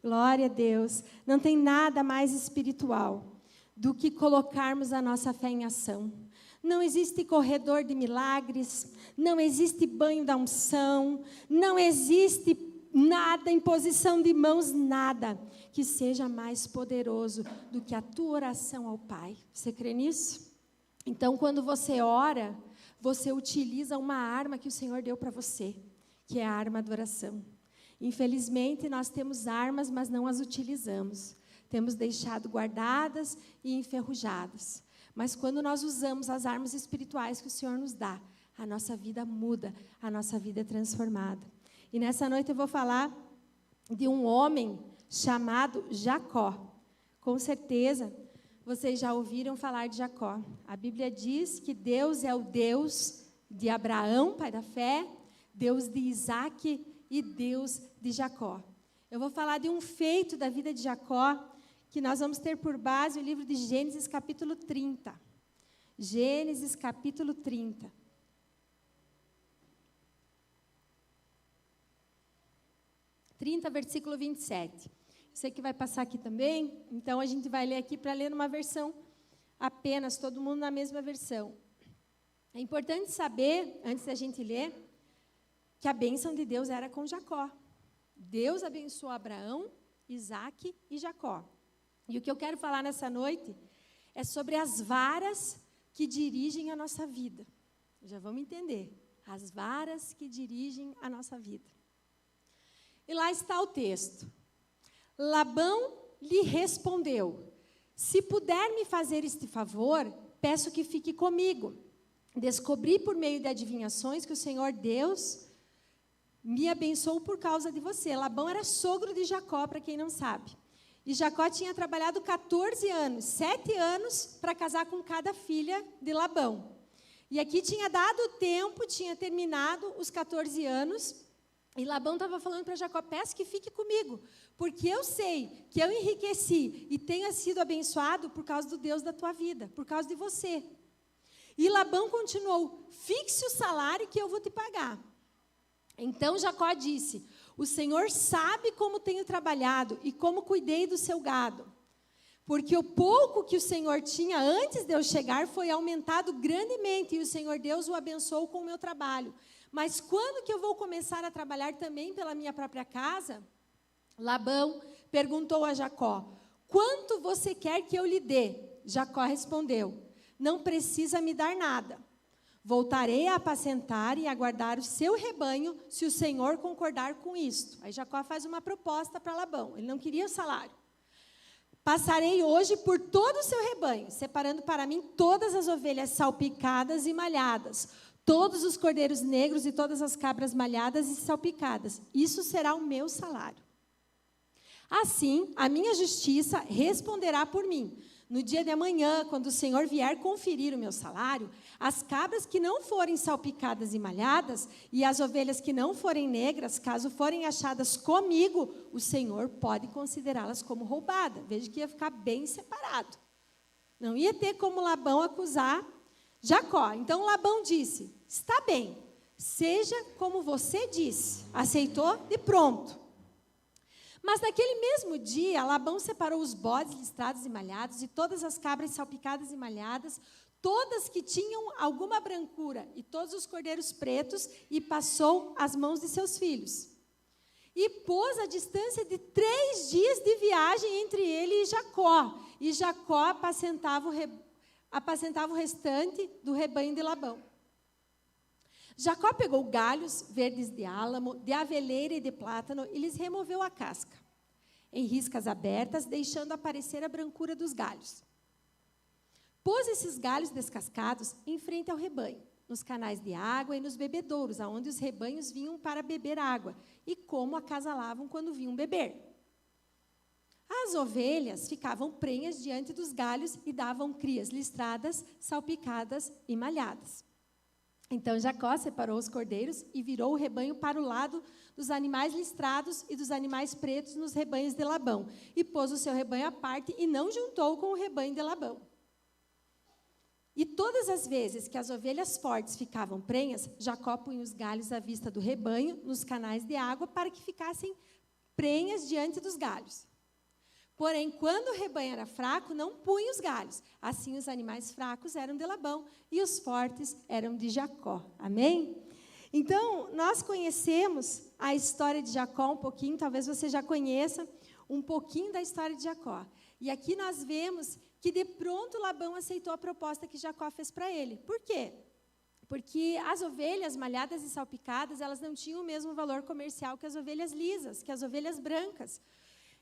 Glória a Deus. Não tem nada mais espiritual do que colocarmos a nossa fé em ação. Não existe corredor de milagres, não existe banho da unção, não existe nada, imposição de mãos, nada que seja mais poderoso do que a tua oração ao Pai. Você crê nisso? Então, quando você ora, você utiliza uma arma que o Senhor deu para você, que é a arma da oração. Infelizmente, nós temos armas, mas não as utilizamos. Temos deixado guardadas e enferrujadas. Mas quando nós usamos as armas espirituais que o Senhor nos dá, a nossa vida muda, a nossa vida é transformada. E nessa noite eu vou falar de um homem chamado Jacó. Com certeza, vocês já ouviram falar de Jacó. A Bíblia diz que Deus é o Deus de Abraão, pai da fé, Deus de Isaac e Deus de Jacó. Eu vou falar de um feito da vida de Jacó, que nós vamos ter por base o livro de Gênesis capítulo 30. Gênesis capítulo 30. Versículo 27. Sei que vai passar aqui também, então a gente vai ler aqui para ler numa versão apenas, todo mundo na mesma versão. É importante saber, antes da gente ler, que a bênção de Deus era com Jacó. Deus abençoou Abraão, Isaac e Jacó. E o que eu quero falar nessa noite é sobre as varas que dirigem a nossa vida. Já vamos entender. As varas que dirigem a nossa vida. E lá está o texto. Labão lhe respondeu: se puder me fazer este favor, peço que fique comigo. Descobri por meio de adivinhações que o Senhor Deus me abençoou por causa de você. Labão era sogro de Jacó, para quem não sabe. E Jacó tinha trabalhado 14 anos, 7 anos para casar com cada filha de Labão. E aqui tinha dado o tempo, tinha terminado os 14 anos, e Labão estava falando para Jacó: peço que fique comigo, porque eu sei que eu enriqueci e tenha sido abençoado por causa do Deus da tua vida, por causa de você. E Labão continuou: fixe o salário que eu vou te pagar. Então Jacó disse: o Senhor sabe como tenho trabalhado e como cuidei do seu gado. Porque o pouco que o Senhor tinha antes de eu chegar foi aumentado grandemente, e o Senhor Deus o abençoou com o meu trabalho. Mas quando que eu vou começar a trabalhar também pela minha própria casa? Labão perguntou a Jacó: quanto você quer que eu lhe dê? Jacó respondeu: não precisa me dar nada. Voltarei a apacentar e aguardar o seu rebanho, se o Senhor concordar com isto. Aí Jacó faz uma proposta para Labão. Ele não queria o salário. Passarei hoje por todo o seu rebanho, separando para mim todas as ovelhas salpicadas e malhadas, todos os cordeiros negros e todas as cabras malhadas e salpicadas. Isso será o meu salário. Assim, a minha justiça responderá por mim. No dia de amanhã, quando o Senhor vier conferir o meu salário, as cabras que não forem salpicadas e malhadas, e as ovelhas que não forem negras, caso forem achadas comigo, o Senhor pode considerá-las como roubada. Veja que ia ficar bem separado. Não ia ter como Labão acusar Jacó. Então Labão disse: está bem, seja como você disse. Aceitou de pronto. Mas naquele mesmo dia, Labão separou os bodes listrados e malhados e todas as cabras salpicadas e malhadas, todas que tinham alguma brancura, e todos os cordeiros pretos, e passou as mãos de seus filhos. E pôs a distância de 3 dias de viagem entre ele e Jacó. E Jacó apacentava o restante do rebanho de Labão. Jacó pegou galhos verdes de álamo, de aveleira e de plátano e lhes removeu a casca, em riscas abertas, deixando aparecer a brancura dos galhos. Pôs esses galhos descascados em frente ao rebanho, nos canais de água e nos bebedouros, aonde os rebanhos vinham para beber água, e como acasalavam quando vinham beber. As ovelhas ficavam prenhas diante dos galhos e davam crias listradas, salpicadas e malhadas. Então Jacó separou os cordeiros e virou o rebanho para o lado dos animais listrados e dos animais pretos nos rebanhos de Labão, e pôs o seu rebanho à parte e não juntou com o rebanho de Labão. E todas as vezes que as ovelhas fortes ficavam prenhas, Jacó punha os galhos à vista do rebanho nos canais de água para que ficassem prenhas diante dos galhos. Porém, quando o rebanho era fraco, não punha os galhos. Assim, os animais fracos eram de Labão e os fortes eram de Jacó. Amém? Então, nós conhecemos a história de Jacó um pouquinho, talvez você já conheça um pouquinho da história de Jacó. E aqui nós vemos que, de pronto, Labão aceitou a proposta que Jacó fez para ele. Por quê? Porque as ovelhas malhadas e salpicadas, elas não tinham o mesmo valor comercial que as ovelhas lisas, que as ovelhas brancas.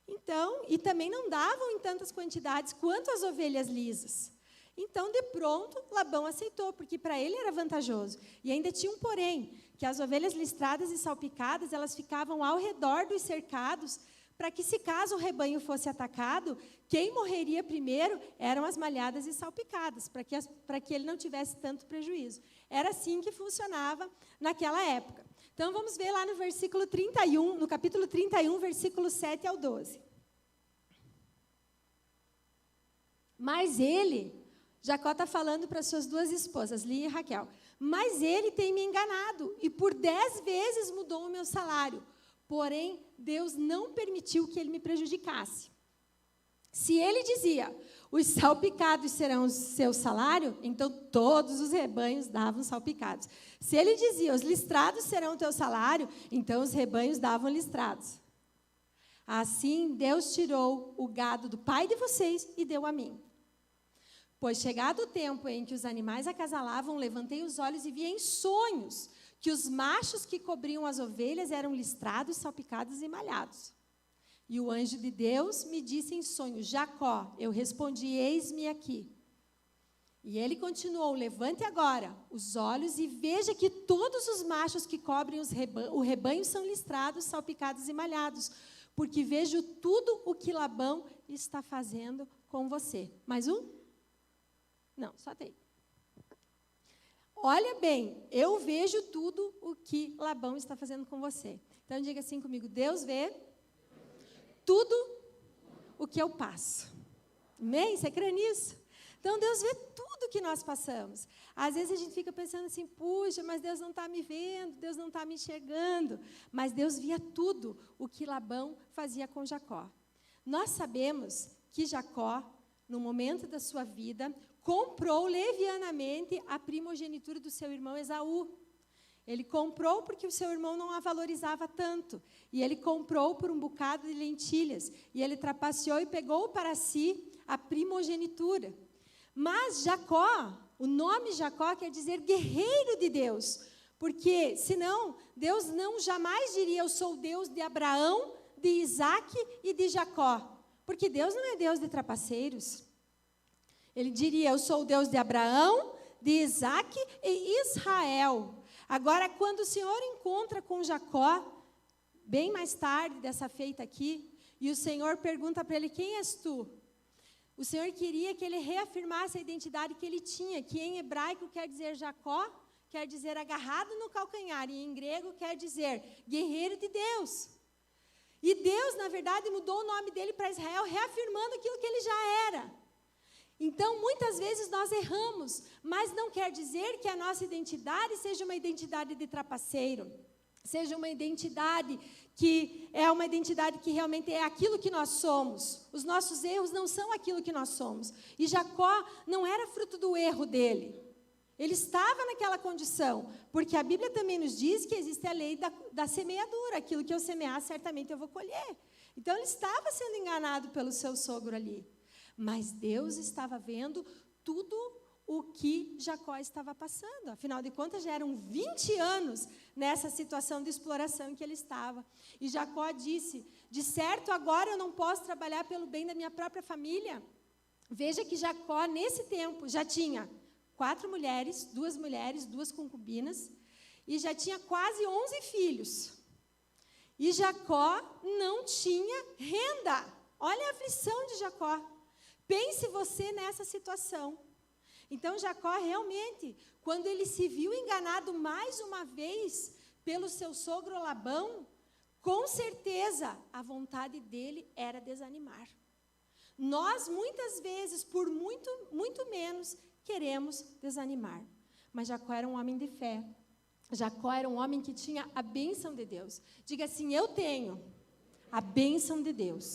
Então, e também não davam em tantas quantidades quanto as ovelhas lisas. Então, de pronto, Labão aceitou, porque para ele era vantajoso. E ainda tinha um porém, que as ovelhas listradas e salpicadas, elas ficavam ao redor dos cercados, para que, se caso o rebanho fosse atacado, quem morreria primeiro eram as malhadas e salpicadas, para que ele não tivesse tanto prejuízo. Era assim que funcionava naquela época. Então, vamos ver lá no versículo 31, no capítulo 31, versículos 7 ao 12. Mas ele, Jacó está falando para suas duas esposas, Lia e Raquel, mas ele tem me enganado e por 10 vezes mudou o meu salário. Porém, Deus não permitiu que ele me prejudicasse. Se ele dizia, os salpicados serão o seu salário, então todos os rebanhos davam salpicados. Se ele dizia, os listrados serão o teu salário, então os rebanhos davam listrados. Assim, Deus tirou o gado do pai de vocês e deu a mim. Pois chegado o tempo em que os animais acasalavam, levantei os olhos e vi em sonhos que os machos que cobriam as ovelhas eram listrados, salpicados e malhados. E o anjo de Deus me disse em sonho, Jacó. Eu respondi, eis-me aqui. E ele continuou, levante agora os olhos e veja que todos os machos que cobrem o rebanho são listrados, salpicados e malhados, porque vejo tudo o que Labão está fazendo com você. Mais um? Não, só tem. Olha bem, eu vejo tudo o que Labão está fazendo com você. Então, diga assim comigo, Deus vê tudo o que eu passo. Amém? Você crê nisso? Então, Deus vê tudo que nós passamos. Às vezes a gente fica pensando assim, puxa, mas Deus não está me vendo, Deus não está me enxergando. Mas Deus via tudo o que Labão fazia com Jacó. Nós sabemos que Jacó, no momento da sua vida, comprou levianamente a primogenitura do seu irmão Esaú. Ele comprou porque o seu irmão não a valorizava tanto. E ele comprou por um bocado de lentilhas. E ele trapaceou e pegou para si a primogenitura. Mas Jacó, o nome Jacó quer dizer guerreiro de Deus. Porque, senão, Deus não jamais diria, eu sou o Deus de Abraão, de Isaac e de Jacó. Porque Deus não é Deus de trapaceiros. Ele diria, eu sou o Deus de Abraão, de Isaac e Israel. Agora, quando o Senhor encontra com Jacó, bem mais tarde dessa feita aqui, e o Senhor pergunta para ele, quem és tu? O Senhor queria que ele reafirmasse a identidade que ele tinha, que em hebraico quer dizer Jacó, quer dizer agarrado no calcanhar, e em grego quer dizer guerreiro de Deus. E Deus, na verdade, mudou o nome dele para Israel, reafirmando aquilo que ele já era. Então, muitas vezes nós erramos, mas não quer dizer que a nossa identidade seja uma identidade de trapaceiro, seja uma identidade que é uma identidade que realmente é aquilo que nós somos. Os nossos erros não são aquilo que nós somos. E Jacó não era fruto do erro dele. Ele estava naquela condição, porque a Bíblia também nos diz que existe a lei da semeadura. Aquilo que eu semear, certamente eu vou colher. Então, ele estava sendo enganado pelo seu sogro ali. Mas Deus estava vendo tudo o que Jacó estava passando. Afinal de contas, já eram 20 anos nessa situação de exploração em que ele estava. E Jacó disse, de certo, agora eu não posso trabalhar pelo bem da minha própria família. Veja que Jacó, nesse tempo, já tinha 4 mulheres, 2 concubinas, e já tinha quase 11 filhos. E Jacó não tinha renda. Olha a aflição de Jacó. Pense você nessa situação. Então, Jacó realmente, quando ele se viu enganado mais uma vez pelo seu sogro Labão, com certeza a vontade dele era desanimar. Nós, muitas vezes, por muito menos, queremos desanimar. Mas Jacó era um homem de fé. Jacó era um homem que tinha a bênção de Deus. Diga assim, eu tenho a bênção de Deus.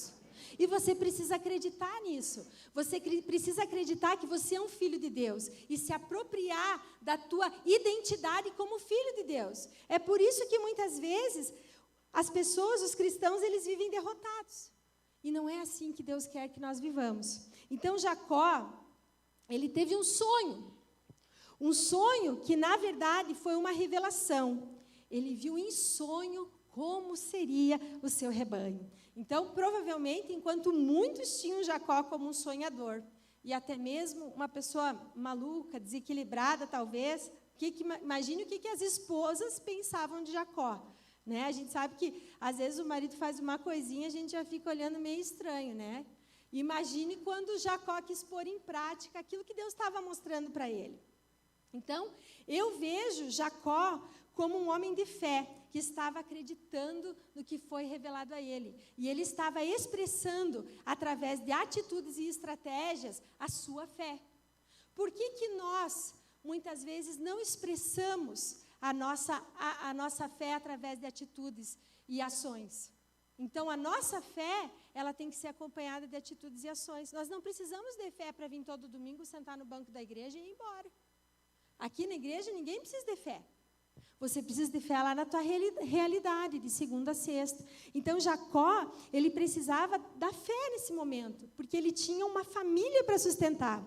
E você precisa acreditar nisso. Você precisa acreditar que você é um filho de Deus e se apropriar da tua identidade como filho de Deus. É por isso que muitas vezes as pessoas, os cristãos, eles vivem derrotados. E não é assim que Deus quer que nós vivamos. Então Jacó, ele teve um sonho. Um sonho que, na verdade, foi uma revelação. Ele viu em sonho como seria o seu rebanho. Então, provavelmente, enquanto muitos tinham Jacó como um sonhador, e até mesmo uma pessoa maluca, desequilibrada, talvez, imagine o que as esposas pensavam de Jacó. Né? A gente sabe que, às vezes, o marido faz uma coisinha, a gente já fica olhando meio estranho, né? Imagine quando Jacó quis pôr em prática aquilo que Deus estava mostrando para ele. Então, eu vejo Jacó como um homem de fé, que estava acreditando no que foi revelado a ele. E ele estava expressando, através de atitudes e estratégias, a sua fé. Por que nós, muitas vezes, não expressamos a nossa fé através de atitudes e ações? Então, a nossa fé, ela tem que ser acompanhada de atitudes e ações. Nós não precisamos de fé para vir todo domingo, sentar no banco da igreja e ir embora. Aqui na igreja, ninguém precisa de fé. Você precisa de fé lá na tua realidade, de segunda a sexta. Então, Jacó, ele precisava da fé nesse momento, porque ele tinha uma família para sustentar.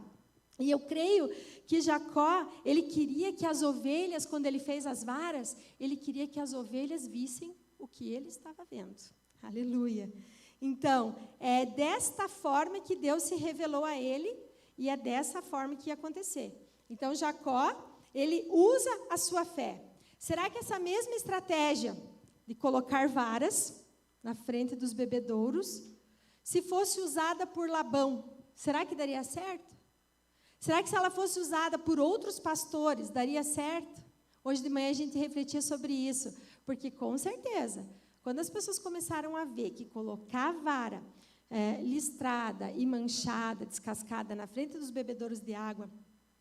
E eu creio que Jacó, ele queria que as ovelhas, quando ele fez as varas, ele queria que as ovelhas vissem o que ele estava vendo. Aleluia. Então, é desta forma que Deus se revelou a ele, e é dessa forma que ia acontecer. Então, Jacó, ele usa a sua fé. Será que essa mesma estratégia de colocar varas na frente dos bebedouros, se fosse usada por Labão, será que daria certo? Será que se ela fosse usada por outros pastores, daria certo? Hoje de manhã a gente refletia sobre isso, porque com certeza, quando as pessoas começaram a ver que colocar a vara listrada e manchada, descascada na frente dos bebedouros de água,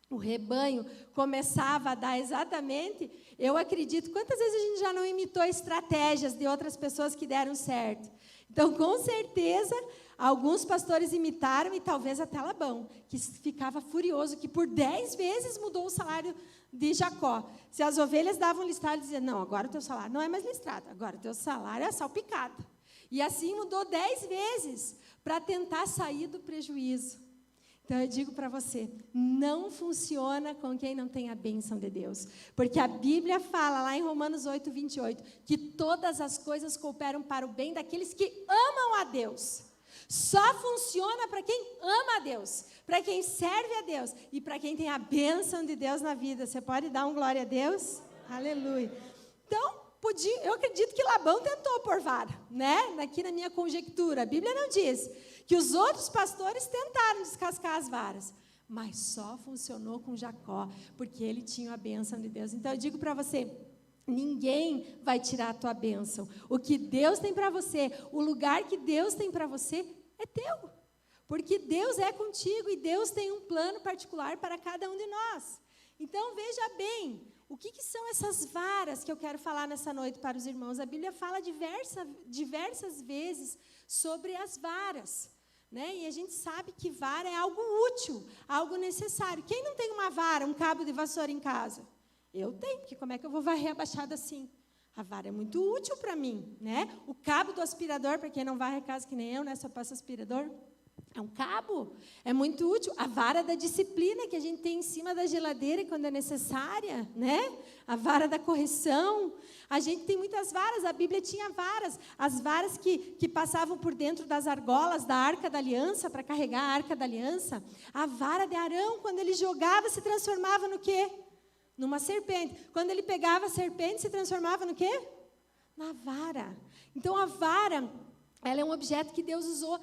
o rebanho começava a dar exatamente, eu acredito, quantas vezes a gente já não imitou estratégias de outras pessoas que deram certo? Então, com certeza, alguns pastores imitaram, e talvez até Labão, que ficava furioso, que por 10 vezes mudou o salário de Jacó. Se as ovelhas davam listrado, ele dizia, não, agora o teu salário não é mais listrado, agora o teu salário é salpicado. E assim mudou 10 vezes, para tentar sair do prejuízo. Então, eu digo para você, não funciona com quem não tem a bênção de Deus. Porque a Bíblia fala, lá em Romanos 8, 28, que todas as coisas cooperam para o bem daqueles que amam a Deus. Só funciona para quem ama a Deus, para quem serve a Deus e para quem tem a bênção de Deus na vida. Você pode dar um glória a Deus? Aleluia. Então, eu acredito que Labão tentou pôr vara, né? Aqui na minha conjectura, a Bíblia não diz que os outros pastores tentaram descascar as varas, mas só funcionou com Jacó, porque ele tinha a bênção de Deus. Então, eu digo para você, ninguém vai tirar a tua bênção. O que Deus tem para você, o lugar que Deus tem para você, é teu. Porque Deus é contigo e Deus tem um plano particular para cada um de nós. Então, veja bem, o que são essas varas que eu quero falar nessa noite para os irmãos? A Bíblia fala diversas vezes sobre as varas, né? E a gente sabe que vara é algo útil, algo necessário. Quem não tem uma vara, um cabo de vassoura em casa? Eu tenho, porque como é que eu vou varrer a baixada assim? A vara é muito útil para mim, né? O cabo do aspirador, para quem não varre a casa que nem eu, né? Só passa aspirador. É um cabo, é muito útil. A vara da disciplina que a gente tem em cima da geladeira quando é necessária, né? A vara da correção. A gente tem muitas varas, a Bíblia tinha varas. As varas que passavam por dentro das argolas da Arca da Aliança, para carregar a Arca da Aliança. A vara de Arão, quando ele jogava, se transformava no quê? Numa serpente. Quando ele pegava a serpente, se transformava no quê? Na vara. Então, a vara, ela é um objeto que Deus usou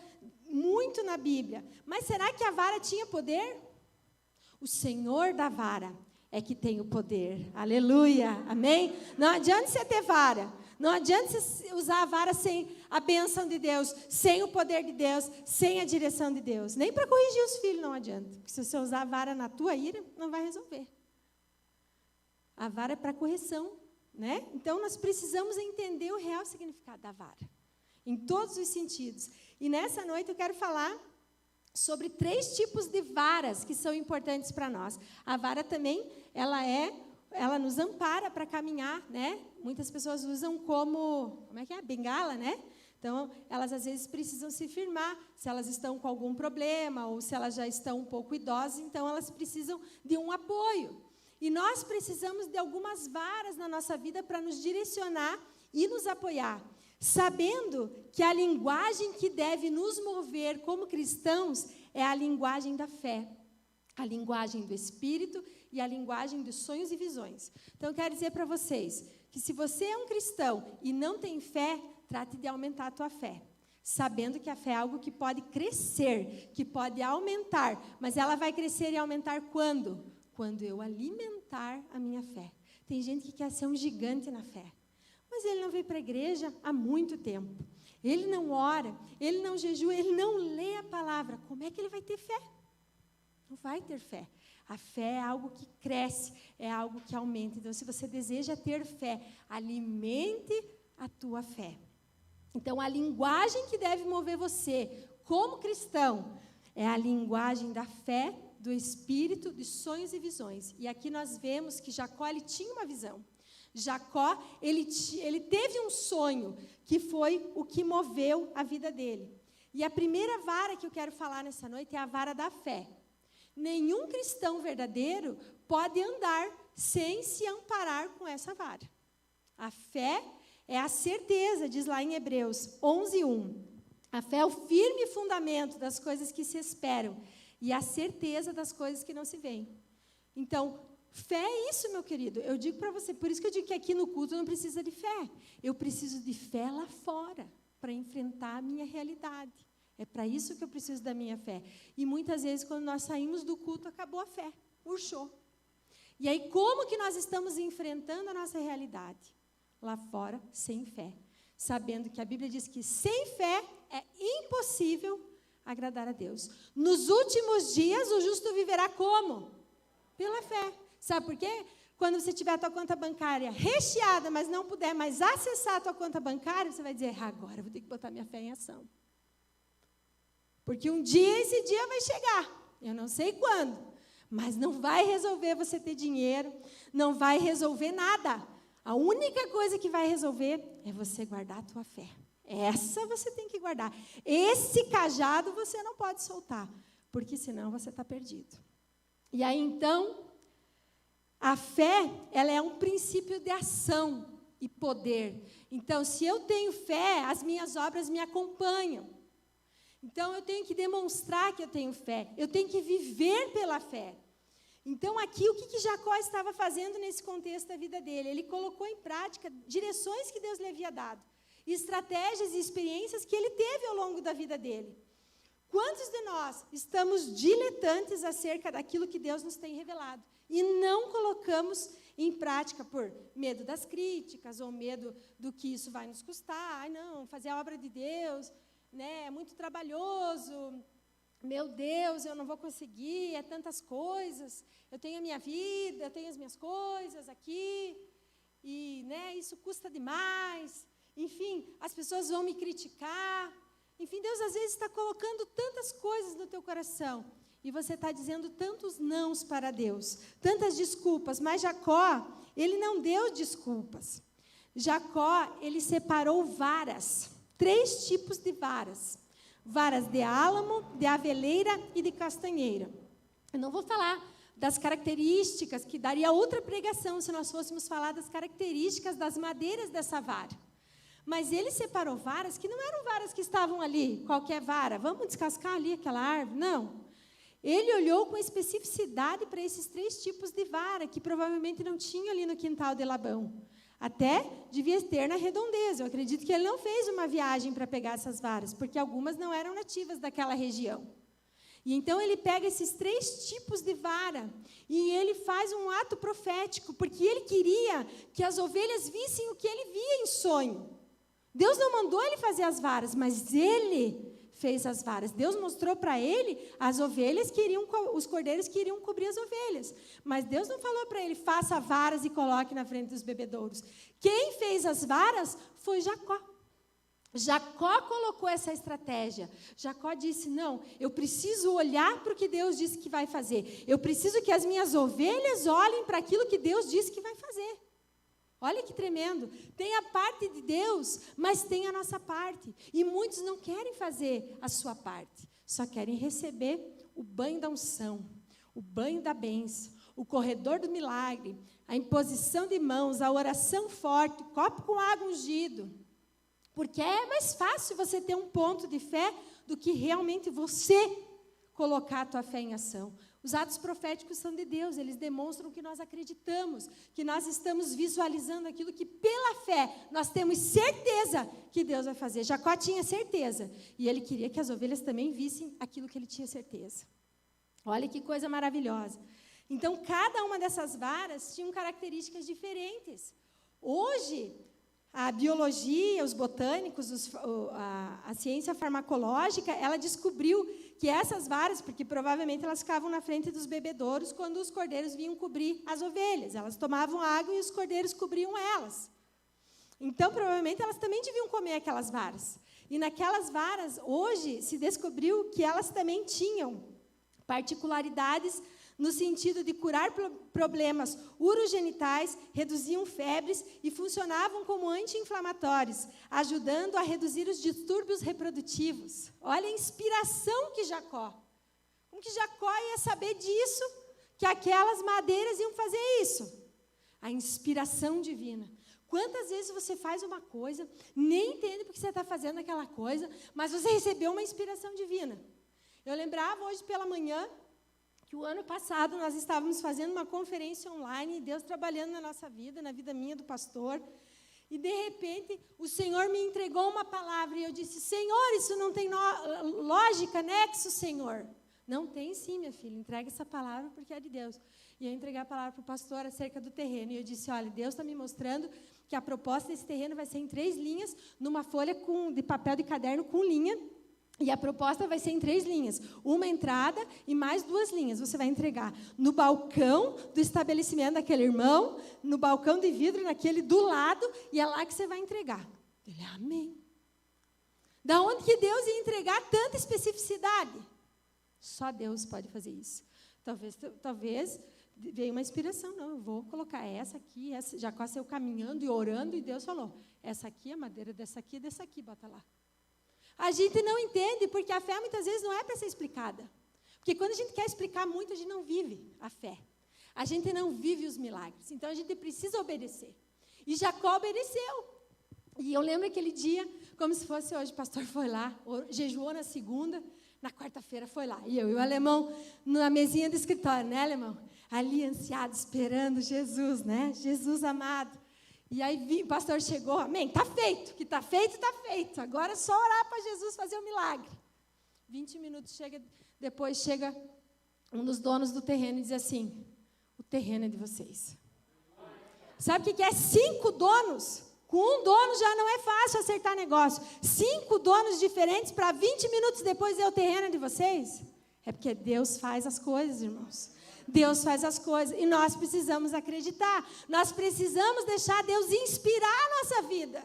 muito na Bíblia. Mas será que a vara tinha poder? O Senhor da vara é que tem o poder. Aleluia. Amém? Não adianta você ter vara. Não adianta você usar a vara sem a bênção de Deus, sem o poder de Deus, sem a direção de Deus. Nem para corrigir os filhos não adianta. Porque se você usar a vara na tua ira, não vai resolver. A vara é para correção, né? Então, nós precisamos entender o real significado da vara. em todos os sentidos. E nessa noite eu quero falar sobre 3 tipos de varas que são importantes para nós. A vara também, ela nos ampara para caminhar, né? Muitas pessoas usam como bengala, né? Então, elas às vezes precisam se firmar, se elas estão com algum problema ou se elas já estão um pouco idosas, então elas precisam de um apoio. E nós precisamos de algumas varas na nossa vida para nos direcionar e nos apoiar, sabendo que a linguagem que deve nos mover como cristãos é a linguagem da fé, a linguagem do Espírito e a linguagem dos sonhos e visões. Então, eu quero dizer para vocês que se você é um cristão e não tem fé, trate de aumentar a tua fé, sabendo que a fé é algo que pode crescer, que pode aumentar, mas ela vai crescer e aumentar quando? Quando eu alimentar a minha fé. Tem gente que quer ser um gigante na fé, mas ele não veio para a igreja há muito tempo. Ele não ora, ele não jejua, ele não lê a palavra. Como é que ele vai ter fé? Não vai ter fé. A fé é algo que cresce, é algo que aumenta. Então, se você deseja ter fé, alimente a tua fé. Então, a linguagem que deve mover você como cristão é a linguagem da fé, do Espírito, de sonhos e visões. E aqui nós vemos que Jacó ele tinha uma visão. Jacó, ele teve um sonho, que foi o que moveu a vida dele. E a primeira vara que eu quero falar nessa noite é a vara da fé. Nenhum cristão verdadeiro pode andar sem se amparar com essa vara. A fé é a certeza, diz lá em Hebreus 11:1. A fé é o firme fundamento das coisas que se esperam e a certeza das coisas que não se veem. Então, fé é isso, meu querido. Eu digo para você, por isso que eu digo que aqui no culto não precisa de fé. Eu preciso de fé lá fora para enfrentar a minha realidade. É para isso que eu preciso da minha fé. E muitas vezes, quando nós saímos do culto, acabou a fé, murchou. E aí, como que nós estamos enfrentando a nossa realidade? Lá fora, sem fé. Sabendo que a Bíblia diz que sem fé é impossível agradar a Deus. Nos últimos dias, o justo viverá como? Pela fé. Sabe por quê? Quando você tiver a tua conta bancária recheada, mas não puder mais acessar a tua conta bancária, você vai dizer, agora eu vou ter que botar minha fé em ação. Porque um dia esse dia vai chegar. Eu não sei quando, mas não vai resolver você ter dinheiro, não vai resolver nada. A única coisa que vai resolver é você guardar a tua fé. Essa você tem que guardar. Esse cajado você não pode soltar, porque senão você está perdido. E aí, então, a fé, ela é um princípio de ação e poder. Então, se eu tenho fé, as minhas obras me acompanham. Então, eu tenho que demonstrar que eu tenho fé. Eu tenho que viver pela fé. Então, aqui, o que Jacó estava fazendo nesse contexto da vida dele? Ele colocou em prática direções que Deus lhe havia dado, estratégias e experiências que ele teve ao longo da vida dele. Quantos de nós estamos diletantes acerca daquilo que Deus nos tem revelado e não colocamos em prática por medo das críticas ou medo do que isso vai nos custar? Ai, não, fazer a obra de Deus, né, é muito trabalhoso. Meu Deus, eu não vou conseguir, é tantas coisas, eu tenho a minha vida, eu tenho as minhas coisas aqui, e né, isso custa demais, enfim, as pessoas vão me criticar, enfim, Deus às vezes está colocando tantas coisas no teu coração, e você está dizendo tantos nãos para Deus, tantas desculpas, mas Jacó, ele não deu desculpas. Jacó, ele separou varas, 3 tipos de varas. Varas de álamo, de aveleira e de castanheira. Eu não vou falar das características, que daria outra pregação se nós fôssemos falar das características das madeiras dessa vara. Mas ele separou varas que não eram varas que estavam ali, qualquer vara, vamos descascar ali aquela árvore, não. Ele olhou com especificidade para esses 3 tipos de vara, que provavelmente não tinha ali no quintal de Labão. Até devia ter na redondeza. Eu acredito que ele não fez uma viagem para pegar essas varas, porque algumas não eram nativas daquela região. E então ele pega esses 3 tipos de vara e ele faz um ato profético, porque ele queria que as ovelhas vissem o que ele via em sonho. Deus não mandou ele fazer as varas, mas ele fez as varas. Deus mostrou para ele as ovelhas que iriam, os cordeiros que iriam cobrir as ovelhas. Mas Deus não falou para ele, faça varas e coloque na frente dos bebedouros. Quem fez as varas foi Jacó. Jacó colocou essa estratégia. Jacó disse, não, eu preciso olhar para o que Deus disse que vai fazer. Eu preciso que as minhas ovelhas olhem para aquilo que Deus disse que vai fazer. Olha que tremendo. Tem a parte de Deus, mas tem a nossa parte. E muitos não querem fazer a sua parte. Só querem receber o banho da unção, o banho da bênção, o corredor do milagre, a imposição de mãos, a oração forte, copo com água ungido. Porque é mais fácil você ter um ponto de fé do que realmente você colocar a tua fé em ação. Os atos proféticos são de Deus, eles demonstram que nós acreditamos, que nós estamos visualizando aquilo que pela fé nós temos certeza que Deus vai fazer. Jacó tinha certeza e ele queria que as ovelhas também vissem aquilo que ele tinha certeza. Olha que coisa maravilhosa. Então, cada uma dessas varas tinha características diferentes. Hoje, a biologia, os botânicos, a ciência farmacológica, ela descobriu que essas varas, porque provavelmente elas ficavam na frente dos bebedouros quando os cordeiros vinham cobrir as ovelhas. Elas tomavam água e os cordeiros cobriam elas. Então, provavelmente, elas também deviam comer aquelas varas. E naquelas varas, hoje, se descobriu que elas também tinham particularidades no sentido de curar problemas urogenitais, reduziam febres e funcionavam como anti-inflamatórios, ajudando a reduzir os distúrbios reprodutivos. Olha a inspiração que Jacó. Como que Jacó ia saber disso, que aquelas madeiras iam fazer isso? A inspiração divina. Quantas vezes você faz uma coisa, nem entende porque você está fazendo aquela coisa, mas você recebeu uma inspiração divina. Eu lembrava hoje pela manhã, que o ano passado nós estávamos fazendo uma conferência online, Deus trabalhando na nossa vida, na vida minha, do pastor, e de repente o Senhor me entregou uma palavra, e eu disse, Senhor, isso não tem lógica, nexo, Senhor. Não tem sim, minha filha, entrega essa palavra porque é de Deus. E eu entreguei a palavra para o pastor acerca do terreno, e eu disse, olha, Deus está me mostrando que a proposta desse terreno vai ser em 3 linhas, numa folha de papel de caderno com linha. E a proposta vai ser em 3 linhas. Uma entrada e mais 2 linhas. Você vai entregar no balcão do estabelecimento daquele irmão, no balcão de vidro, naquele do lado, e é lá que você vai entregar. Ele, amém. Da onde que Deus ia entregar tanta especificidade? Só Deus pode fazer isso. Talvez veio uma inspiração. Não, eu vou colocar essa aqui, essa. Jacó saiu caminhando e orando, e Deus falou, essa aqui é a madeira dessa aqui, bota lá. A gente não entende, porque a fé muitas vezes não é para ser explicada. Porque quando a gente quer explicar muito, a gente não vive a fé. A gente não vive os milagres. Então, a gente precisa obedecer. E Jacó obedeceu. E eu lembro aquele dia, como se fosse hoje, o pastor foi lá, jejuou na segunda, na quarta-feira foi lá. E eu e o alemão, na mesinha do escritório, né, alemão? Ali, ansiado, esperando Jesus, né? Jesus amado. E aí o pastor chegou, amém, está feito, que está feito, está feito. Agora é só orar para Jesus fazer o milagre. 20 minutos depois chega um dos donos do terreno e diz assim, o terreno é de vocês. Sabe o que é 5 donos? Com um dono já não é fácil acertar negócio. 5 donos diferentes para 20 minutos depois dizer o terreno é de vocês? É porque Deus faz as coisas, irmãos. Deus faz as coisas e nós precisamos acreditar. Nós precisamos deixar Deus inspirar a nossa vida.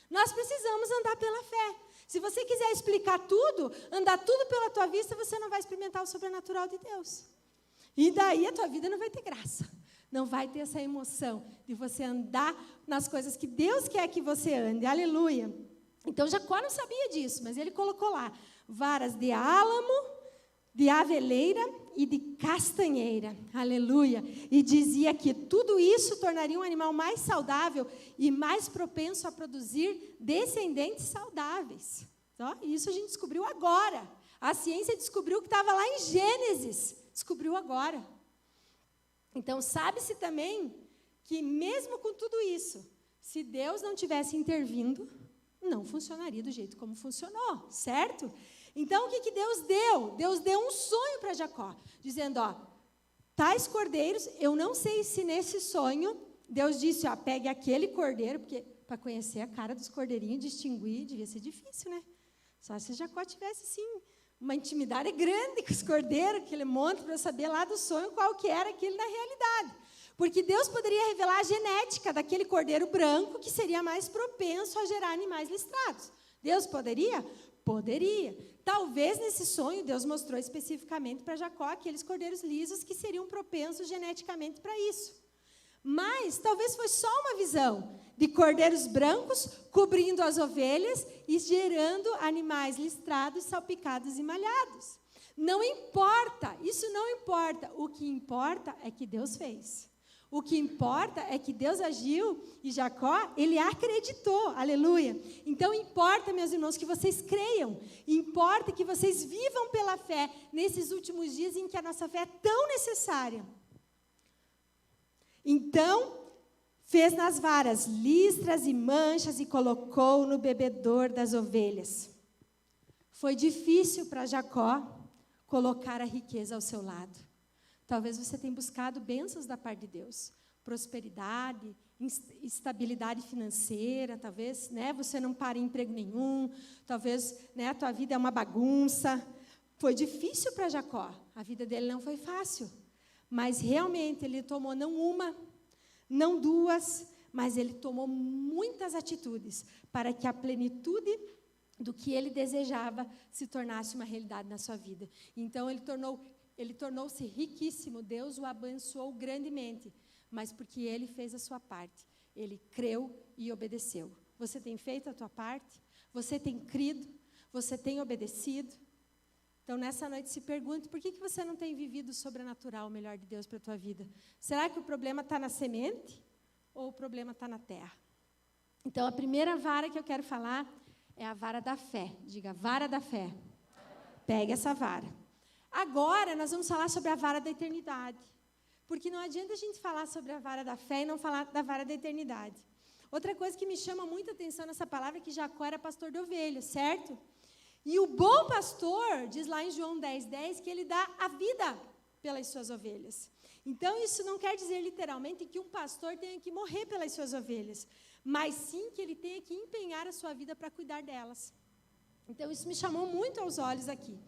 Nós precisamos andar pela fé. Se você quiser explicar tudo, andar tudo pela tua vista, você não vai experimentar o sobrenatural de Deus. E daí a tua vida não vai ter graça. Não vai ter essa emoção de você andar nas coisas que Deus quer que você ande. Aleluia. Então Jacó não sabia disso, mas ele colocou lá varas de álamo, de aveleira e de castanheira, aleluia, e dizia que tudo isso tornaria um animal mais saudável e mais propenso a produzir descendentes saudáveis. Então, isso a gente descobriu agora, a ciência descobriu que estava lá em Gênesis, descobriu agora. Então, sabe-se também que mesmo com tudo isso, se Deus não tivesse intervindo, não funcionaria do jeito como funcionou, certo? Então, o que Deus deu? Deus deu um sonho para Jacó, dizendo, ó, tais cordeiros, eu não sei se nesse sonho, Deus disse, ó, pegue aquele cordeiro, porque para conhecer a cara dos cordeirinhos, distinguir, devia ser difícil, né? Só se Jacó tivesse, assim, uma intimidade grande com os cordeiros, aquele monte, para saber lá do sonho qual que era aquele na realidade. Porque Deus poderia revelar a genética daquele cordeiro branco, que seria mais propenso a gerar animais listrados. Deus poderia? Poderia. Talvez nesse sonho Deus mostrou especificamente para Jacó aqueles cordeiros lisos que seriam propensos geneticamente para isso. Mas talvez foi só uma visão de cordeiros brancos cobrindo as ovelhas e gerando animais listrados, salpicados e malhados. Não importa, isso não importa. O que importa é que Deus fez. O que importa é que Deus agiu e Jacó, ele acreditou, aleluia. Então importa, meus irmãos, que vocês creiam. Importa que vocês vivam pela fé nesses últimos dias em que a nossa fé é tão necessária. Então, fez nas varas listras e manchas e colocou no bebedor das ovelhas. Foi difícil para Jacó colocar a riqueza ao seu lado. Talvez você tenha buscado bênçãos da parte de Deus. Prosperidade, estabilidade financeira, talvez você não pare em emprego nenhum, talvez a tua vida é uma bagunça. Foi difícil para Jacó, a vida dele não foi fácil. Mas realmente ele tomou não uma, não duas, mas ele tomou muitas atitudes para que a plenitude do que ele desejava se tornasse uma realidade na sua vida. Então ele tornou-se riquíssimo, Deus o abençoou grandemente, mas porque ele fez a sua parte, ele creu e obedeceu. Você tem feito a tua parte? Você tem crido? Você tem obedecido? Então, nessa noite, se pergunte, por que você não tem vivido o sobrenatural, o melhor de Deus para a tua vida? Será que o problema está na semente ou o problema está na terra? Então, a primeira vara que eu quero falar é a vara da fé. Diga, vara da fé. Pegue essa vara. Agora, nós vamos falar sobre a vara da eternidade. Porque não adianta a gente falar sobre a vara da fé e não falar da vara da eternidade. Outra coisa que me chama muita atenção nessa palavra é que Jacó era pastor de ovelhas, certo? E o bom pastor, diz lá em João 10:10, que ele dá a vida pelas suas ovelhas. Então, isso não quer dizer literalmente que um pastor tenha que morrer pelas suas ovelhas, mas sim que ele tenha que empenhar a sua vida para cuidar delas. Então, isso me chamou muito aos olhos aqui.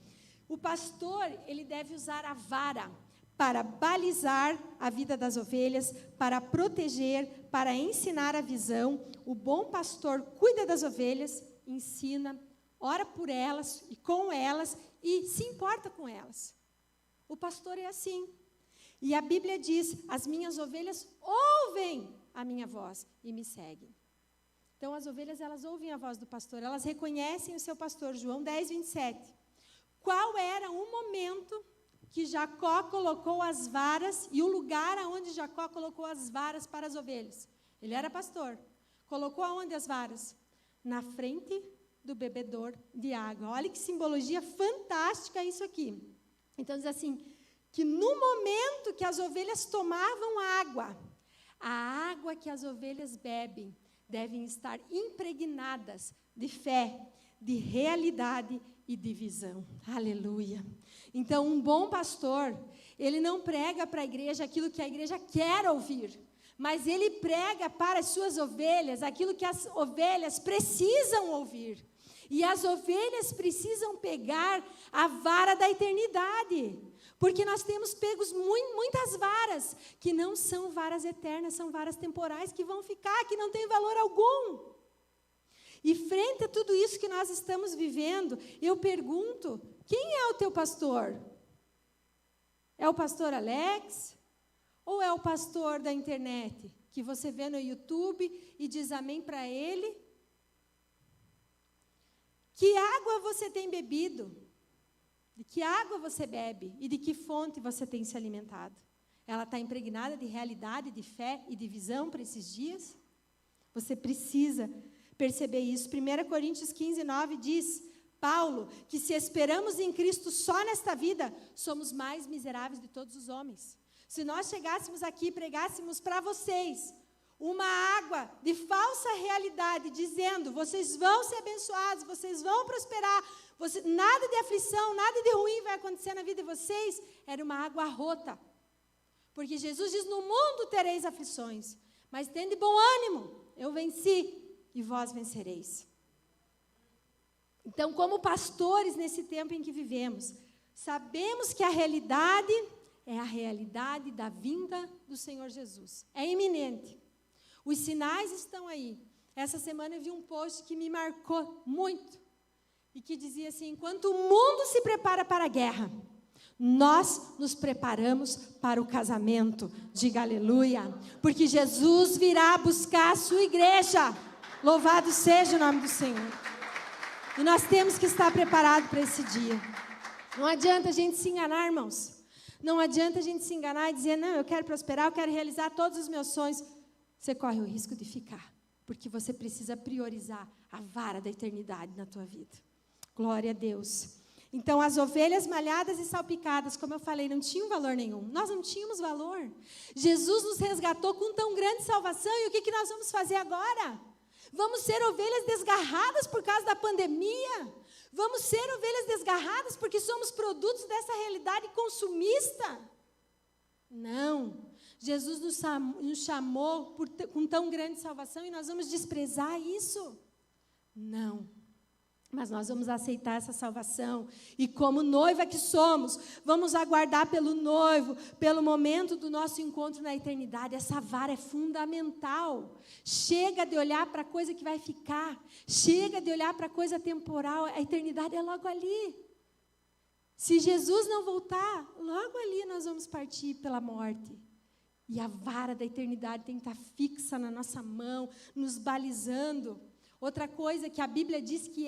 O pastor, ele deve usar a vara para balizar a vida das ovelhas, para proteger, para ensinar a visão. O bom pastor cuida das ovelhas, ensina, ora por elas e com elas e se importa com elas. O pastor é assim. E a Bíblia diz, as minhas ovelhas ouvem a minha voz e me seguem. Então, as ovelhas, elas ouvem a voz do pastor, elas reconhecem o seu pastor. João 10:27. Qual era o momento que Jacó colocou as varas e o lugar aonde Jacó colocou as varas para as ovelhas? Ele era pastor. Colocou aonde as varas? Na frente do bebedor de água. Olha que simbologia fantástica isso aqui. Então, diz assim, que no momento que as ovelhas tomavam água, a água que as ovelhas bebem devem estar impregnadas de fé, de realidade e de visão. Aleluia. Então, um bom pastor, ele não prega para a igreja aquilo que a igreja quer ouvir, mas ele prega para as suas ovelhas aquilo que as ovelhas precisam ouvir. E as ovelhas precisam pegar a vara da eternidade, porque nós temos pegos muitas varas, que não são varas eternas, são varas temporais, que vão ficar, que não têm valor algum. E frente a tudo isso que nós estamos vivendo, eu pergunto, quem é o teu pastor? É o pastor Alex? Ou é o pastor da internet, que você vê no YouTube e diz amém para ele? Que água você tem bebido? De que água você bebe? E de que fonte você tem se alimentado? Ela está impregnada de realidade, de fé e de visão para esses dias? Você precisa perceber isso. 1 Coríntios 15:9 diz, Paulo, que se esperamos em Cristo só nesta vida, somos mais miseráveis de todos os homens. Se nós chegássemos aqui e pregássemos para vocês uma água de falsa realidade, dizendo, vocês vão ser abençoados, vocês vão prosperar, nada de aflição, nada de ruim vai acontecer na vida de vocês, era uma água rota. Porque Jesus diz, no mundo tereis aflições, mas tende bom ânimo, eu venci e vós vencereis. Então, como pastores nesse tempo em que vivemos, sabemos que a realidade é a realidade da vinda do Senhor Jesus. É iminente. Os sinais estão aí. Essa semana eu vi um post que me marcou muito. E que dizia assim: enquanto o mundo se prepara para a guerra, nós nos preparamos para o casamento. Diga aleluia. Porque Jesus virá buscar a sua igreja. Louvado seja o nome do Senhor. E nós temos que estar preparados para esse dia. Não adianta a gente se enganar, irmãos. Não adianta a gente se enganar e dizer: não, eu quero prosperar, eu quero realizar todos os meus sonhos. Você corre o risco de ficar. Porque você precisa priorizar a vara da eternidade na tua vida. Glória a Deus. Então, as ovelhas malhadas e salpicadas, como eu falei, não tinham valor nenhum. Nós não tínhamos valor. Jesus nos resgatou com tão grande salvação. E o que nós vamos fazer agora? Vamos ser ovelhas desgarradas por causa da pandemia? Vamos ser ovelhas desgarradas porque somos produtos dessa realidade consumista? Não. Jesus nos chamou com tão grande salvação e nós vamos desprezar isso? Não. Mas nós vamos aceitar essa salvação. E como noiva que somos, vamos aguardar pelo noivo, pelo momento do nosso encontro na eternidade. Essa vara é fundamental. Chega de olhar para a coisa que vai ficar. Chega de olhar para a coisa temporal. A eternidade é logo ali. Se Jesus não voltar, logo ali nós vamos partir pela morte. E a vara da eternidade tem que estar fixa na nossa mão, nos balizando. Outra coisa que a Bíblia diz que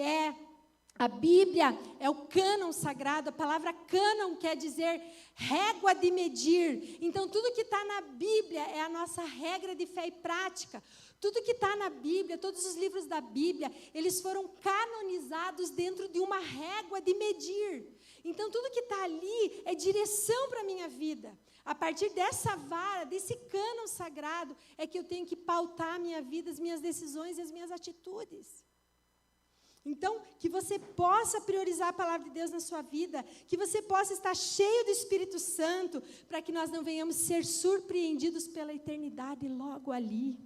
a Bíblia é o cânon sagrado. A palavra cânon quer dizer régua de medir. Então, tudo que está na Bíblia é a nossa regra de fé e prática. Tudo que está na Bíblia, todos os livros da Bíblia, eles foram canonizados dentro de uma régua de medir. Então, tudo que está ali é direção para a minha vida. A partir dessa vara, desse cânon sagrado, é que eu tenho que pautar a minha vida, as minhas decisões e as minhas atitudes. Então, que você possa priorizar a palavra de Deus na sua vida, que você possa estar cheio do Espírito Santo, para que nós não venhamos ser surpreendidos pela eternidade logo ali.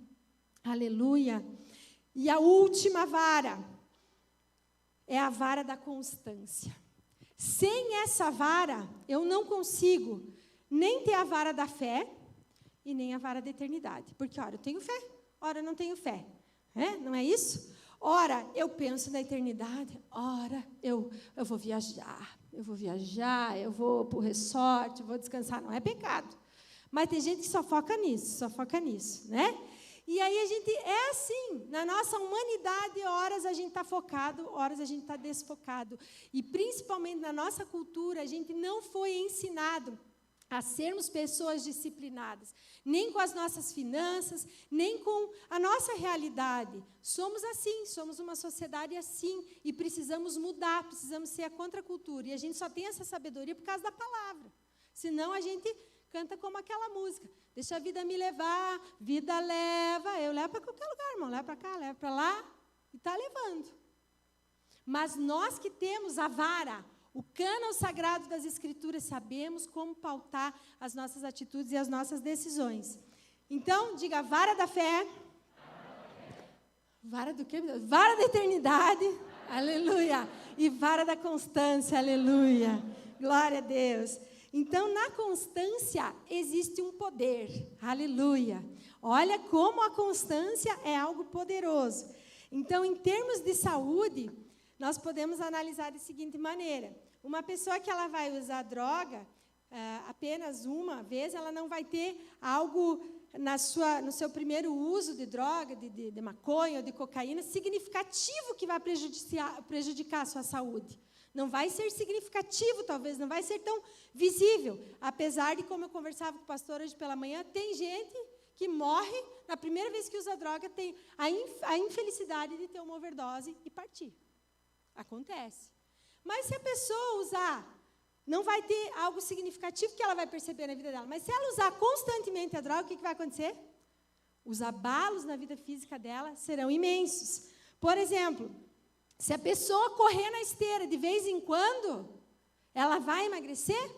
Aleluia. E a última vara é a vara da constância. Sem essa vara, eu não consigo nem ter a vara da fé e nem a vara da eternidade. Porque, ora, eu tenho fé, ora, eu não tenho fé. Não é isso? Ora, eu penso na eternidade, ora, eu vou viajar, eu vou para o resort, eu vou descansar. Não é pecado. Mas tem gente que só foca nisso, né? E aí a gente é assim, na nossa humanidade, horas a gente está focado, horas a gente está desfocado. E principalmente na nossa cultura, a gente não foi ensinado a sermos pessoas disciplinadas, nem com as nossas finanças, nem com a nossa realidade. Somos assim, somos uma sociedade assim, e precisamos mudar, precisamos ser a contracultura. E a gente só tem essa sabedoria por causa da palavra. Senão a gente canta como aquela música: deixa a vida me levar, vida leva, eu levo para qualquer lugar, irmão, leva para cá, leva para lá, e está levando. Mas nós que temos a vara, o cânon sagrado das Escrituras, sabemos como pautar as nossas atitudes e as nossas decisões. Então, diga: vara da fé. Vara do quê? Vara da eternidade. Aleluia. E vara da constância. Aleluia. Glória a Deus. Então, na constância existe um poder. Aleluia. Olha como a constância é algo poderoso. Então, em termos de saúde, nós podemos analisar da seguinte maneira: uma pessoa que ela vai usar droga apenas uma vez, ela não vai ter algo no seu primeiro uso de droga, de maconha ou de cocaína, significativo que vai prejudicar a sua saúde. Não vai ser significativo, talvez, não vai ser tão visível. Apesar de, como eu conversava com o pastor hoje pela manhã, tem gente que morre na primeira vez que usa droga, tem a infelicidade de ter uma overdose e partir. Acontece. Mas se a pessoa usar, não vai ter algo significativo que ela vai perceber na vida dela. Mas se ela usar constantemente a droga, o que vai acontecer? Os abalos na vida física dela serão imensos. Por exemplo, se a pessoa correr na esteira de vez em quando, ela vai emagrecer?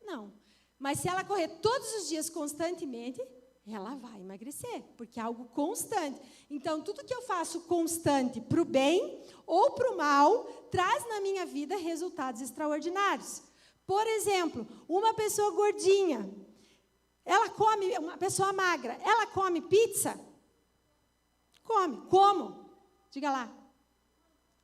Não. Mas se ela correr todos os dias constantemente, ela vai emagrecer, porque é algo constante. Então, tudo que eu faço constante para o bem ou para o mal, traz na minha vida resultados extraordinários. Por exemplo, uma pessoa gordinha, uma pessoa magra, ela come pizza? come. Como? Diga lá.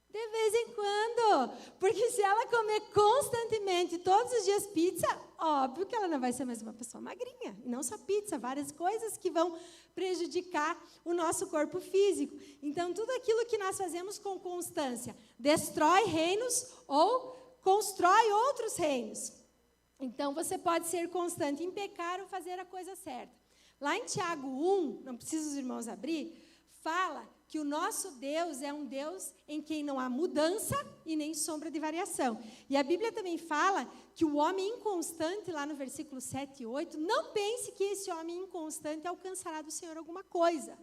De vez em quando. Porque se ela comer constantemente, todos os dias pizza, óbvio que ela não vai ser mais uma pessoa magrinha. E não só pizza, várias coisas que vão prejudicar o nosso corpo físico. Então, tudo aquilo que nós fazemos com constância destrói reinos ou constrói outros reinos. Então, você pode ser constante em pecar ou fazer a coisa certa. Lá em Tiago 1, não precisa os irmãos abrir, fala que o nosso Deus é um Deus em quem não há mudança e nem sombra de variação. E a Bíblia também fala que o homem inconstante, lá no versículo 7 e 8, não pense que esse homem inconstante alcançará do Senhor alguma coisa.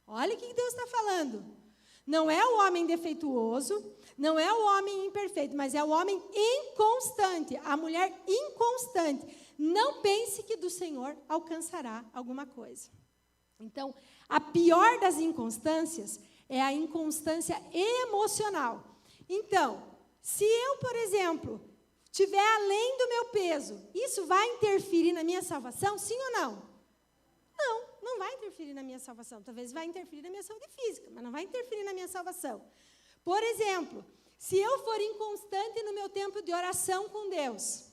Olha o que Deus está falando. Não é o homem defeituoso, não é o homem imperfeito, mas é o homem inconstante, a mulher inconstante. Não pense que do Senhor alcançará alguma coisa. Então, a pior das inconstâncias é a inconstância emocional. Então, se eu, por exemplo, estiver além do meu peso, isso vai interferir na minha salvação, sim ou não? Não, não vai interferir na minha salvação. Talvez vai interferir na minha saúde física, mas não vai interferir na minha salvação. Por exemplo, se eu for inconstante no meu tempo de oração com Deus,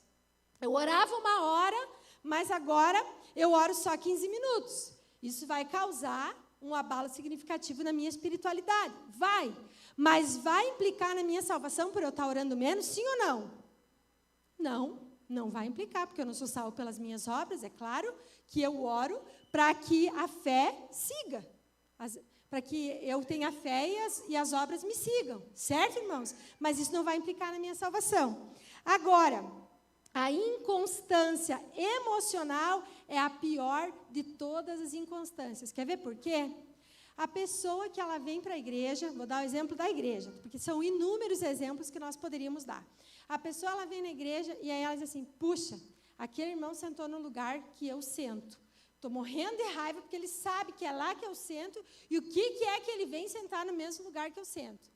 eu orava 1 hora, mas agora eu oro só 15 minutos. Isso vai causar um abalo significativo na minha espiritualidade. Vai. Mas vai implicar na minha salvação por eu estar orando menos, sim ou não? Não, não vai implicar, porque eu não sou salvo pelas minhas obras. É claro que eu oro para que a fé siga. Para que eu tenha fé e as obras me sigam. Certo, irmãos? Mas isso não vai implicar na minha salvação. Agora, a inconstância emocional é a pior de todas as inconstâncias. Quer ver por quê? A pessoa que ela vem para a igreja, vou dar o exemplo da igreja, porque são inúmeros exemplos que nós poderíamos dar. A pessoa ela vem na igreja e aí ela diz assim, puxa, aquele irmão sentou no lugar que eu sento. Estou morrendo de raiva porque ele sabe que é lá que eu sento e o que é que ele vem sentar no mesmo lugar que eu sento.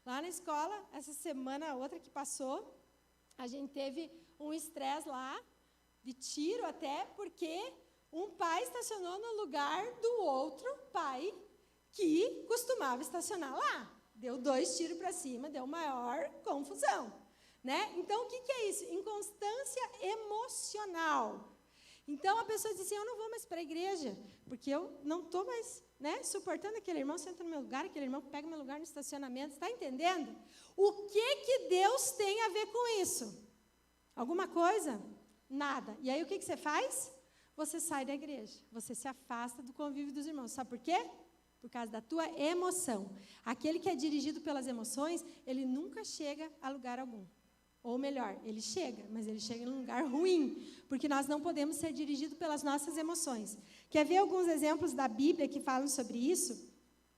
Lá na escola, essa semana, outra que passou, a gente teve um estresse lá, de tiro até, porque um pai estacionou no lugar do outro pai que costumava estacionar lá. Deu 2 tiros para cima, deu maior confusão. Né? Então, o que é isso? Inconstância emocional. Então, a pessoa diz assim, eu não vou mais para a igreja, porque eu não estou mais suportando aquele irmão, senta no meu lugar, aquele irmão pega meu lugar no estacionamento. Está entendendo? O que Deus tem a ver com isso? Alguma coisa? Nada. E aí, o que você faz? Você sai da igreja. Você se afasta do convívio dos irmãos. Sabe por quê? Por causa da tua emoção. Aquele que é dirigido pelas emoções, ele nunca chega a lugar algum. Ou melhor, ele chega, mas ele chega num lugar ruim, porque nós não podemos ser dirigidos pelas nossas emoções. Quer ver alguns exemplos da Bíblia que falam sobre isso?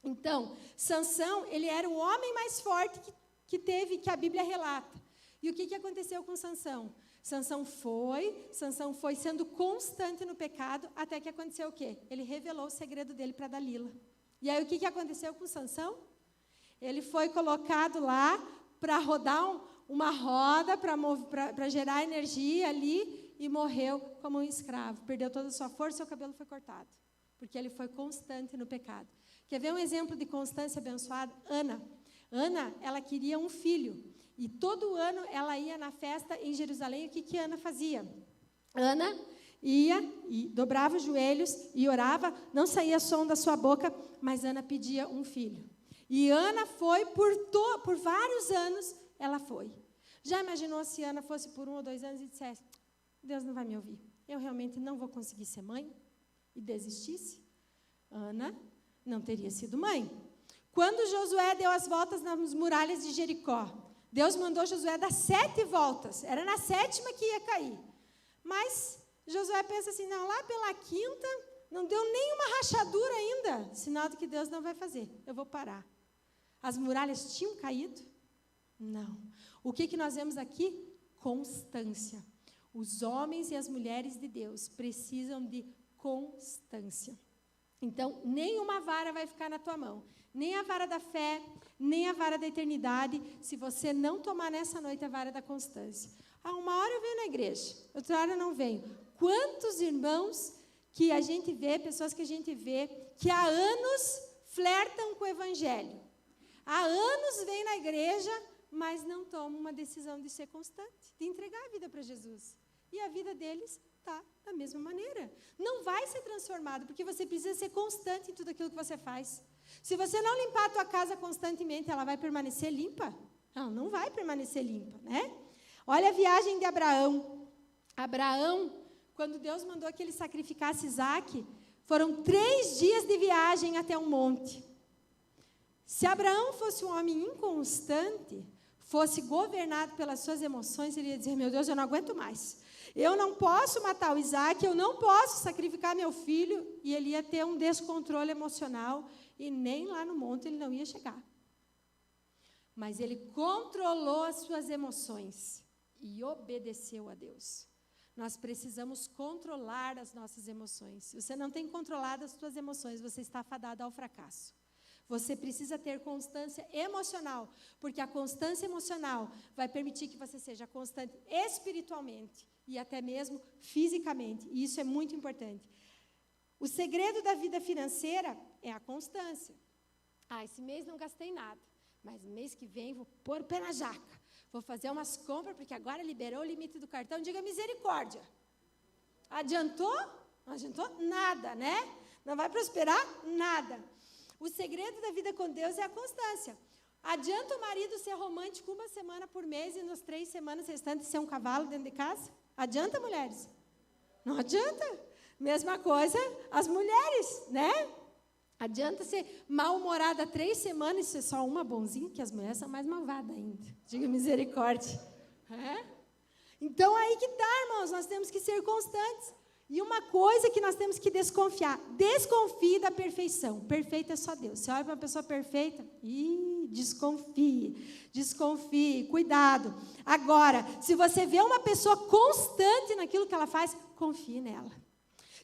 Então, Sansão, ele era o homem mais forte que a Bíblia relata. E o que aconteceu com Sansão? Sansão foi sendo constante no pecado, até que aconteceu o quê? Ele revelou o segredo dele para Dalila. E aí, o que aconteceu com Sansão? Ele foi colocado lá para rodar uma roda, para gerar energia ali, e morreu como um escravo. Perdeu toda a sua força, seu cabelo foi cortado. Porque ele foi constante no pecado. Quer ver um exemplo de constância abençoada? Ana. Ana, ela queria um filho. E todo ano ela ia na festa em Jerusalém. O que Ana fazia? Ana ia e dobrava os joelhos e orava. Não saía som da sua boca, mas Ana pedia um filho. E Ana foi por vários anos, ela foi. Já imaginou se Ana fosse por 1 ou 2 anos e dissesse, Deus não vai me ouvir, eu realmente não vou conseguir ser mãe? E desistisse? Ana não teria sido mãe. Quando Josué deu as voltas nas muralhas de Jericó, Deus mandou Josué dar 7 voltas, era na 7ª que ia cair. Mas Josué pensa assim, não, lá pela 5ª, não deu nenhuma rachadura ainda, sinal de que Deus não vai fazer, eu vou parar. As muralhas tinham caído? Não. O que nós vemos aqui? Constância. Os homens e as mulheres de Deus precisam de constância. Então, nenhuma vara vai ficar na tua mão. Nem a vara da fé, nem a vara da eternidade, se você não tomar nessa noite a vara da constância. Uma hora eu venho na igreja, outra hora eu não venho. Quantos irmãos que a gente vê, pessoas que a gente vê, que há anos flertam com o evangelho. Há anos vêm na igreja, mas não tomam uma decisão de ser constante, de entregar a vida para Jesus. E a vida deles está da mesma maneira. Não vai ser transformado, porque você precisa ser constante em tudo aquilo que você faz. Se você não limpar a tua casa constantemente, ela vai permanecer limpa? Ela não vai permanecer limpa, né? Olha a viagem de Abraão. Abraão, quando Deus mandou que ele sacrificasse Isaque, foram 3 dias de viagem até um monte. Se Abraão fosse um homem inconstante, fosse governado pelas suas emoções, ele ia dizer, meu Deus, eu não aguento mais. Eu não posso matar o Isaque, eu não posso sacrificar meu filho, e ele ia ter um descontrole emocional, e nem lá no monte ele não ia chegar. Mas ele controlou as suas emoções e obedeceu a Deus. Nós precisamos controlar as nossas emoções. Se você não tem controlado as suas emoções, você está fadado ao fracasso. Você precisa ter constância emocional, porque a constância emocional vai permitir que você seja constante espiritualmente e até mesmo fisicamente. E isso é muito importante. O segredo da vida financeira é a constância. Esse mês não gastei nada, mas mês que vem vou pôr o pé na jaca. Vou fazer umas compras, porque agora liberou o limite do cartão. Diga misericórdia. Adiantou? Não adiantou nada, né? Não vai prosperar nada. O segredo da vida com Deus é a constância. Adianta o marido ser romântico 1 semana por mês e nas 3 semanas restantes ser um cavalo dentro de casa? Adianta, mulheres? Não adianta. Mesma coisa as mulheres, né? Adianta ser mal-humorada 3 semanas e ser só uma bonzinha, que as mulheres são mais malvadas ainda. Diga misericórdia. Então, aí que tá, irmãos, nós temos que ser constantes. E uma coisa que nós temos que desconfiar. Desconfie da perfeição. Perfeito é só Deus. Você olha para uma pessoa perfeita, desconfie, cuidado. Agora, se você vê uma pessoa constante naquilo que ela faz, confie nela.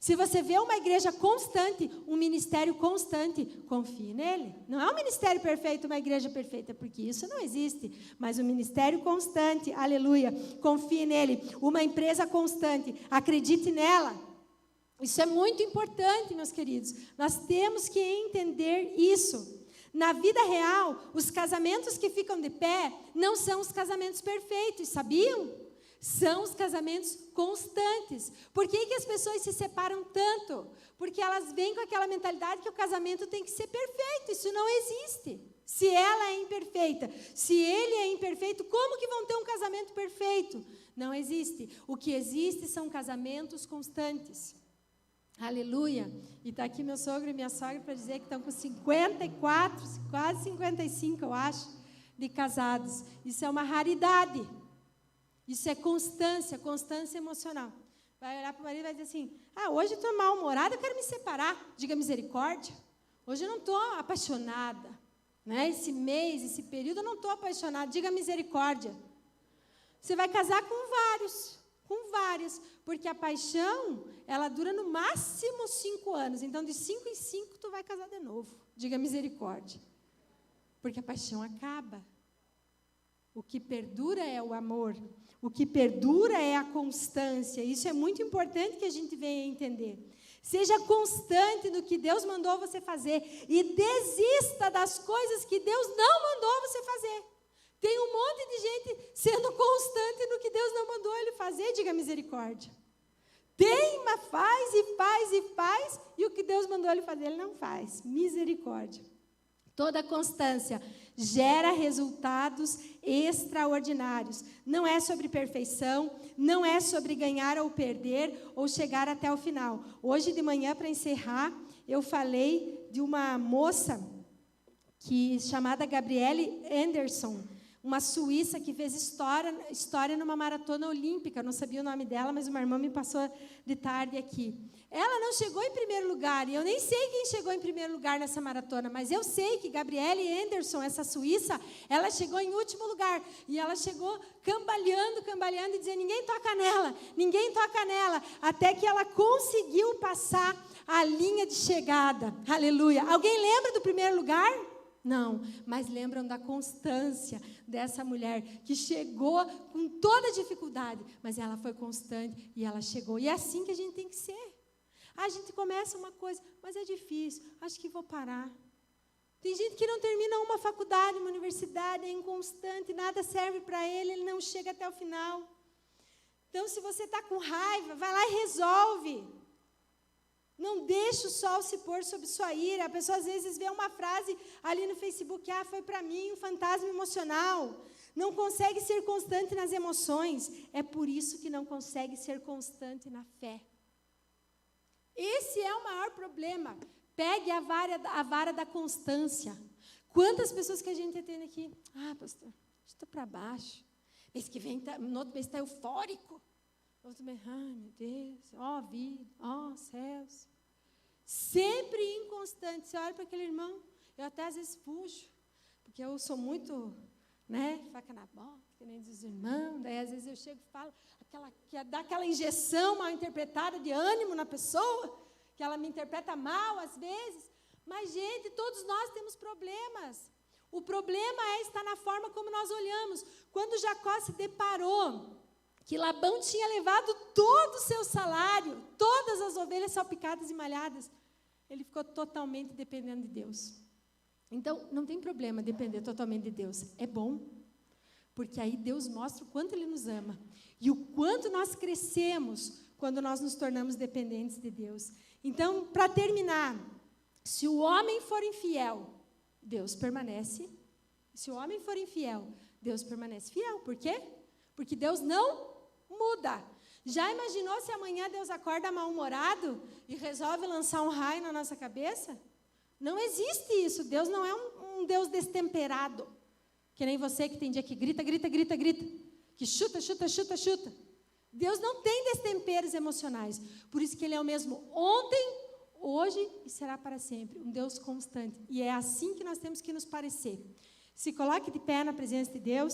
Se você vê uma igreja constante, um ministério constante, confie nele. Não é um ministério perfeito, uma igreja perfeita, porque isso não existe. Mas um ministério constante, aleluia, confie nele. Uma empresa constante, acredite nela. Isso é muito importante, meus queridos. Nós temos que entender isso. Na vida real, os casamentos que ficam de pé não são os casamentos perfeitos, sabiam? São os casamentos constantes. Por que as pessoas se separam tanto? Porque elas vêm com aquela mentalidade que o casamento tem que ser perfeito. Isso não existe. Se ela é imperfeita, se ele é imperfeito, como que vão ter um casamento perfeito? Não existe. O que existe são casamentos constantes. Aleluia. E está aqui meu sogro e minha sogra para dizer que estão com 54, quase 55, eu acho, de casados. Isso é uma raridade. Isso é constância emocional. Vai olhar para o marido e vai dizer assim, hoje eu estou mal-humorada, eu quero me separar. Diga misericórdia. Hoje eu não estou apaixonada. Né? Esse mês, esse período, eu não estou apaixonada. Diga misericórdia. Você vai casar com várias. Porque a paixão, ela dura no máximo 5 anos. Então, de 5 em 5, tu vai casar de novo. Diga misericórdia. Porque a paixão acaba. O que perdura é o amor. O que perdura é a constância. Isso é muito importante que a gente venha entender. Seja constante no que Deus mandou você fazer. E desista das coisas que Deus não mandou você fazer. Tem um monte de gente sendo constante no que Deus não mandou ele fazer. Diga misericórdia. Teima, faz. E o que Deus mandou ele fazer, ele não faz. Misericórdia. Toda constância gera resultados extraordinários. Não é sobre perfeição, não é sobre ganhar ou perder, ou chegar até o final. Hoje de manhã, para encerrar, eu falei de uma moça chamada Gabriele Anderson, uma suíça que fez história numa maratona olímpica. Eu não sabia o nome dela, mas uma irmã me passou de tarde aqui. Ela não chegou em primeiro lugar, e eu nem sei quem chegou em primeiro lugar nessa maratona, mas eu sei que Gabriele Anderson, essa suíça, ela chegou em último lugar, e ela chegou cambaleando, e dizendo, ninguém toca nela, até que ela conseguiu passar a linha de chegada. Aleluia. Alguém lembra do primeiro lugar? Não, mas lembram da constância dessa mulher que chegou com toda dificuldade, mas ela foi constante e ela chegou. E é assim que a gente tem que ser. A gente começa uma coisa, mas é difícil, acho que vou parar. Tem gente que não termina uma faculdade, uma universidade, é inconstante, nada serve para ele não chega até o final. Então, se você está com raiva, vai lá e resolve. Não deixe o sol se pôr sobre sua ira. A pessoa às vezes vê uma frase ali no Facebook, foi para mim um fantasma emocional. Não consegue ser constante nas emoções. É por isso que não consegue ser constante na fé. Esse é o maior problema. Pegue a vara da constância. Quantas pessoas que a gente atende aqui? Pastor, estou para baixo. Mês que vem, no outro mês está eufórico. Outro mês, meu Deus, vida, céus. Sempre inconstante. Você olha para aquele irmão, eu até às vezes fujo, porque eu sou muito, faca na boca, que nem diz os irmãos. Daí às vezes eu chego e falo, dá aquela injeção mal interpretada de ânimo na pessoa, que ela me interpreta mal às vezes. Mas, gente, todos nós temos problemas. O problema está na forma como nós olhamos. Quando Jacó se deparou que Labão tinha levado todo o seu salário, todas as ovelhas salpicadas e malhadas, ele ficou totalmente dependendo de Deus. Então, não tem problema depender totalmente de Deus. É bom, porque aí Deus mostra o quanto Ele nos ama e o quanto nós crescemos quando nós nos tornamos dependentes de Deus. Então, para terminar, se o homem for infiel, Deus permanece. Se o homem for infiel, Deus permanece fiel. Por quê? Porque Deus não muda. Já imaginou se amanhã Deus acorda mal-humorado e resolve lançar um raio na nossa cabeça? Não existe isso. Deus não é um Deus destemperado. Que nem você que tem dia que grita, grita, grita, grita. Que chuta, chuta, chuta, chuta. Deus não tem destemperos emocionais. Por isso que Ele é o mesmo ontem, hoje e será para sempre. Um Deus constante. E é assim que nós temos que nos parecer. Se coloque de pé na presença de Deus.